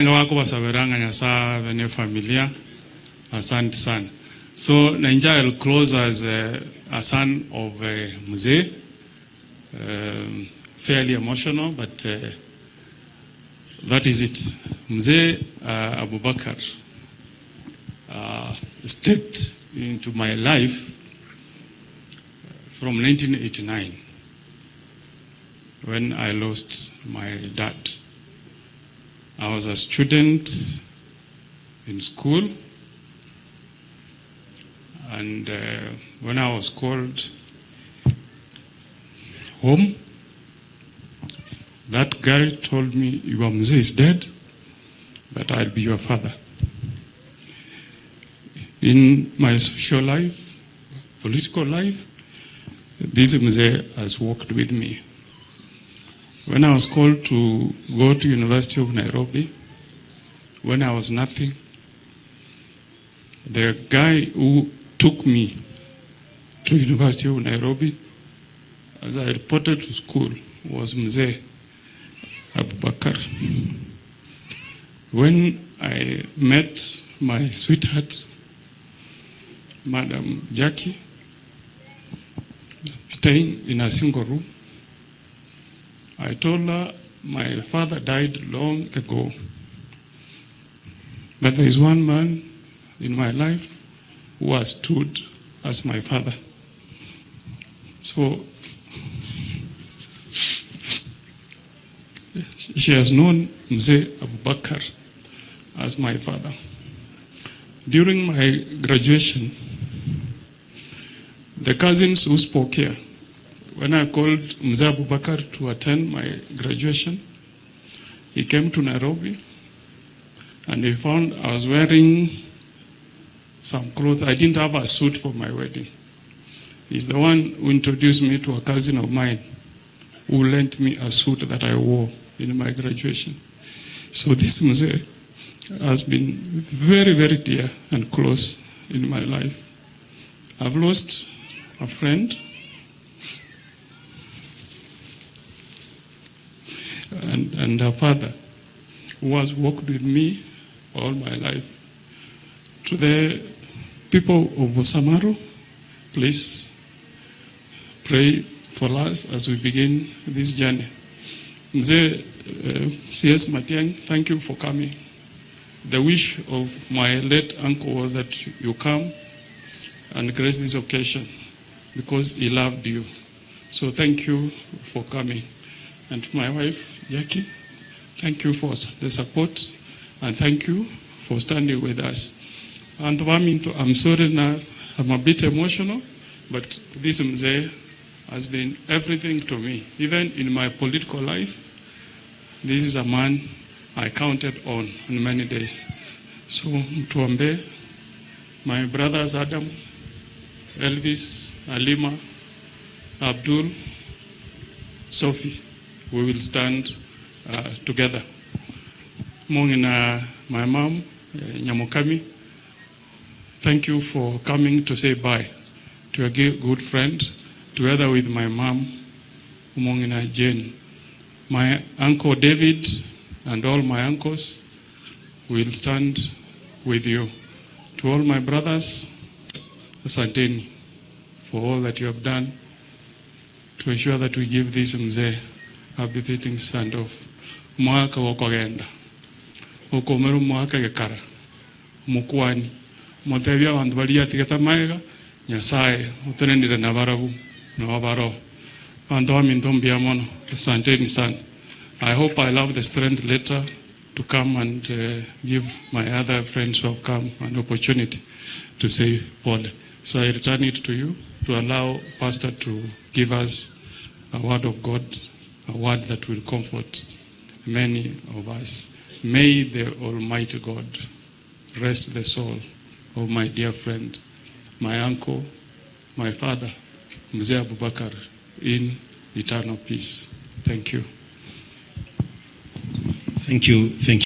Wenga wako wasaveranga nyasa vene familia. Asante sana. So Nainja I'll close as a son of Mzee. Fairly emotional, but that is it. Mzee Abubakar stepped into my life from 1989 when I lost my dad. I was a student in school, and when I was called home, that guy told me, "Your Mzee is dead, but I'll be your father." In my social life, political life, this Mzee has walked with me. When I was called to go to University of Nairobi, when I was nothing, the guy who took me to University of Nairobi, as I reported to school, was Mzee Abubakar. When I met my sweetheart, Madam Jackie, staying in a single room, I told her my father died long ago, but there is one man in my life who has stood as my father. So she has known Mzee Abubakar as my father. During my graduation, the cousins who spoke here, when I called Mzee Abubakar to attend my graduation, he came to Nairobi and he found I was wearing some clothes. I didn't have a suit for my wedding. He's the one who introduced me to a cousin of mine who lent me a suit that I wore in my graduation. So this Mzee has been very, very dear and close in my life. I've lost a friend and a father who has walked with me all my life. To the people of Bosamaro, please pray for us as we begin this journey. Mzee C.S. Matiang, thank you for coming. The wish of my late uncle was that you come and grace this occasion because he loved you. So thank you for coming. And to my wife, Jackie, thank you for the support and thank you for standing with us. And I'm sorry now, I'm a bit emotional, but this Mzee has been everything to me. Even in my political life, this is a man I counted on many days. So, Mtuambe, my brothers Adam, Elvis, Alima, Abdul, Sophie, we will stand together. Mongina, my mom, Nyamukami, thank you for coming to say bye to a good friend, together with my mom, Mongina Jane. My uncle David and all my uncles will stand with you. To all my brothers, asanteni for all that you have done to ensure that we give this Mzee a befitting send-off. Mwaka wakogenda. Ukomeru mwaka gekara. Mukwani. Mothebia wandu balia tigeta maega. Nyasaye. Utenendire na barabu. Na wabaro. Wandu wa mindombia mono. Asanteni sana. I hope I'll have the strength later to come and give my other friends who have come an opportunity to say Paul. So I return it to you to allow Pastor to give us a word of God, a word that will comfort many of us. May the Almighty God rest the soul of my dear friend, my uncle, my father, Mzee Abubakar, in eternal peace. Thank you. Thank you. Thank you.